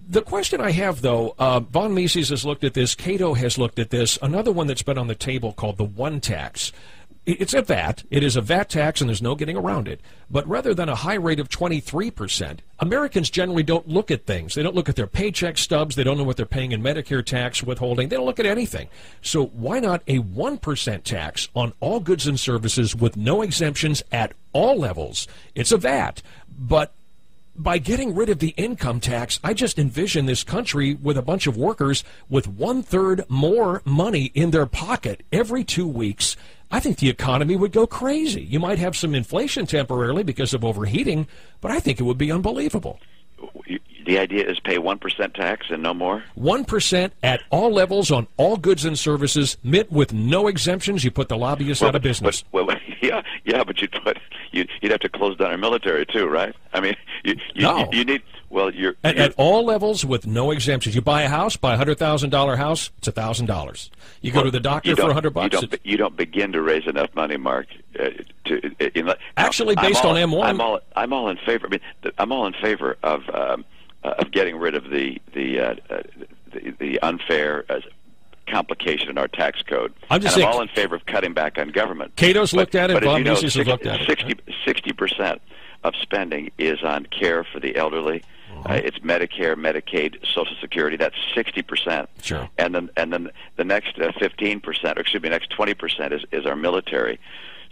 The question I have, though, Von Mises has looked at this, Cato has looked at this, another one that's been on the table called the one tax. It's a VAT. It is a VAT tax, and there's no getting around it. But rather than a high rate of 23%, Americans generally don't look at things. They don't look at their paycheck stubs. They don't know what they're paying in Medicare tax withholding. They don't look at anything. So why not a 1% tax on all goods and services with no exemptions at all levels? It's a VAT, but by getting rid of the income tax, I just envision this country with a bunch of workers with 1/3 more money in their pocket every 2 weeks. I think the economy would go crazy. You might have some inflation temporarily because of overheating, but I think it would be unbelievable. The idea is pay 1% tax and no more? 1% at all levels on all goods and services, Mitt, with no exemptions. You put the lobbyists out of business. But you'd have to close down our military too, right? I mean, you need. Well, you're at all levels with no exemptions. You buy a house, buy $100,000 house, it's $1,000. You go to the doctor for $100. You don't begin to raise enough money, Mark. Actually, based on M1, I'm all in favor. I mean, I'm all in favor of getting rid of the unfair complication in our tax code. I'm all in favor of cutting back on government. Cato's looked at it. Von Mises has looked at it. 60% of spending is on care for the elderly. It's Medicare, Medicaid, Social Security. That's 60%. Sure. And then the next 15%, or excuse me, next 20% is our military.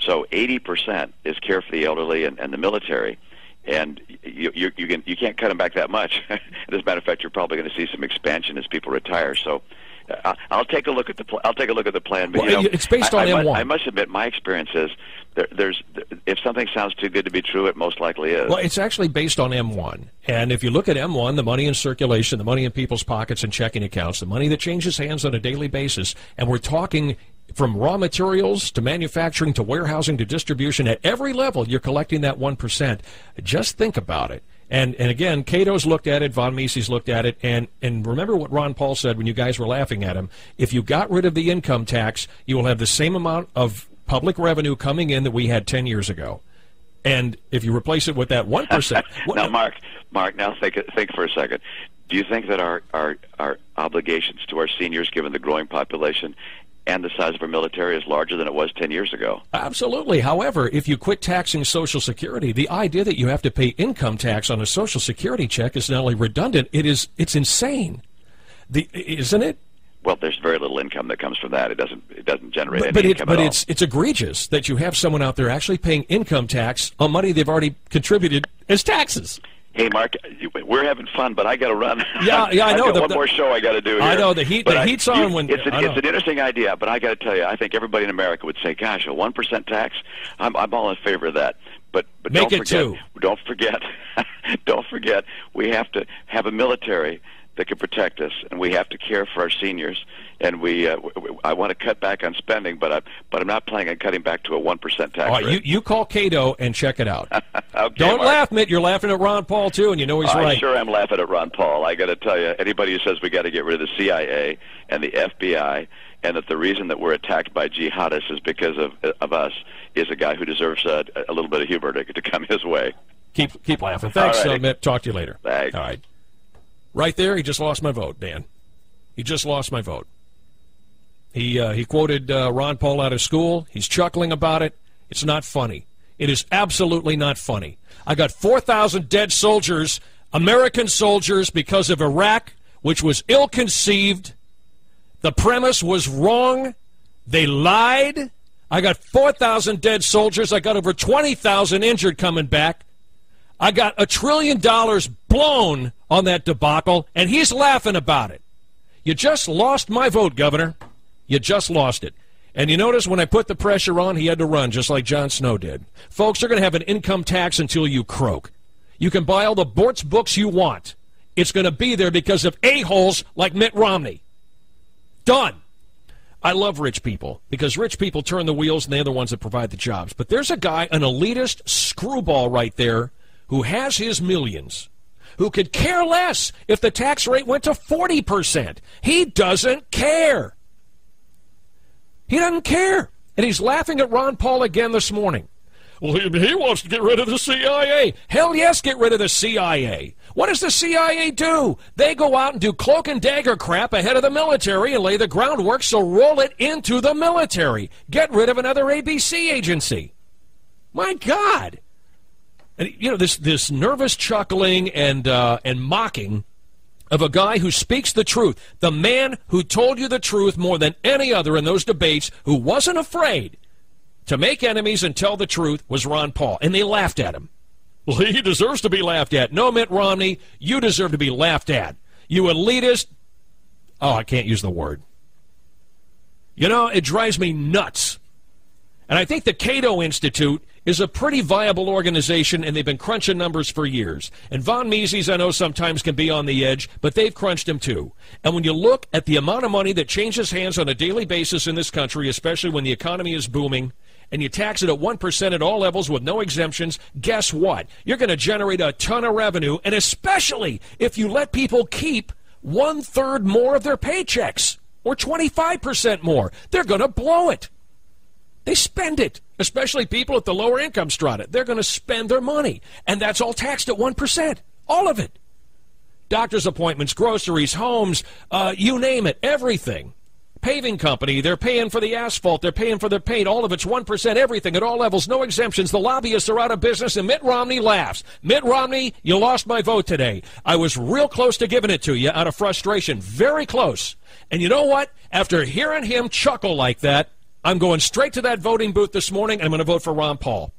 So 80% is care for the elderly and the military. And you can't cut them back that much. As a matter of fact, you're probably going to see some expansion as people retire. So I'll take a look at the plan. But it's based on M1. I must admit, my experience is if something sounds too good to be true, it most likely is. Well, it's actually based on M1. And if you look at M1, the money in circulation, the money in people's pockets and checking accounts, the money that changes hands on a daily basis, and we're talking from raw materials to manufacturing to warehousing to distribution, at every level you're collecting that 1%. Just think about it. And again, Cato's looked at it, Von Mises looked at it, and remember what Ron Paul said when you guys were laughing at him. If you got rid of the income tax, you will have the same amount of public revenue coming in that we had 10 years ago. And if you replace it with that 1%. Now, Mark, now think for a second. Do you think that our obligations to our seniors, given the growing population and the size of our military, is larger than it was 10 years ago? Absolutely. However, if you quit taxing Social Security, the idea that you have to pay income tax on a Social Security check is not only redundant, it's insane. Isn't it? Well, there's very little income that comes from that. It doesn't generate any income at all. But it's egregious that you have someone out there actually paying income tax on money they've already contributed as taxes. Hey, Mark, we're having fun, but I got to run. Yeah, I know. I've got one more show I got to do here. I know the heat's on when it's an interesting idea, but I got to tell you, I think everybody in America would say, "Gosh, a 1% tax? I'm all in favor of that." But make it two. Don't forget, we have to have a military that can protect us, and we have to care for our seniors. And I want to cut back on spending, but I'm not planning on cutting back to a 1% tax rate. All right, you call Cato and check it out. Okay, Don't Mark. laugh, Mitt. You're laughing at Ron Paul too, and you know he's right. I sure am laughing at Ron Paul. I got to tell you, anybody who says we got to get rid of the CIA and the FBI, and that the reason that we're attacked by jihadists is because of us, is a guy who deserves a little bit of humor to come his way. Keep laughing. Thanks, Mitt. Talk to you later. Thanks. All right. Right there, he just lost my vote, Dan. He just lost my vote. He quoted Ron Paul out of school. He's chuckling about it. It's not funny. It is absolutely not funny. I got 4,000 dead soldiers, American soldiers, because of Iraq, which was ill-conceived. The premise was wrong. They lied. I got 4,000 dead soldiers. I got over 20,000 injured coming back. I got $1 trillion blown on that debacle, and he's laughing about it. You just lost my vote, Governor. You just lost it. And you notice when I put the pressure on, he had to run, just like Jon Snow did. Folks, they're going to have an income tax until you croak. You can buy all the Bortz books you want. It's going to be there because of a-holes like Mitt Romney. Done. I love rich people because rich people turn the wheels and they're the ones that provide the jobs. But there's a guy, an elitist screwball right there, who has his millions, who could care less if the tax rate went to 40%. He doesn't care. He doesn't care. And he's laughing at Ron Paul again this morning. Well, he wants to get rid of the CIA. Hell yes, get rid of the CIA. What does the CIA do? They go out and do cloak and dagger crap ahead of the military and lay the groundwork, so roll it into the military. Get rid of another ABC agency. My God. And, you know, this nervous chuckling and mocking of a guy who speaks the truth, the man who told you the truth more than any other in those debates, who wasn't afraid to make enemies and tell the truth, was Ron Paul. And they laughed at him. Well, he deserves to be laughed at. No, Mitt Romney, you deserve to be laughed at. You elitist. Oh, I can't use the word. You know, it drives me nuts. And I think the Cato Institute is a pretty viable organization, and they've been crunching numbers for years. And Von Mises, I know, sometimes can be on the edge, but they've crunched them too. And when you look at the amount of money that changes hands on a daily basis in this country, especially when the economy is booming, and you tax it at 1% at all levels with no exemptions, guess what? You're going to generate a ton of revenue, and especially if you let people keep 1/3 more of their paychecks, or 25% more. They're going to blow it. They spend it, especially people at the lower income strata. They're going to spend their money, and that's all taxed at 1%, all of it. Doctor's appointments, groceries, homes, you name it, everything. Paving company, they're paying for the asphalt, they're paying for the paint, all of it's 1%, everything at all levels, no exemptions. The lobbyists are out of business, and Mitt Romney laughs. Mitt Romney, you lost my vote today. I was real close to giving it to you out of frustration, very close. And you know what? After hearing him chuckle like that, I'm going straight to that voting booth this morning, and I'm going to vote for Ron Paul.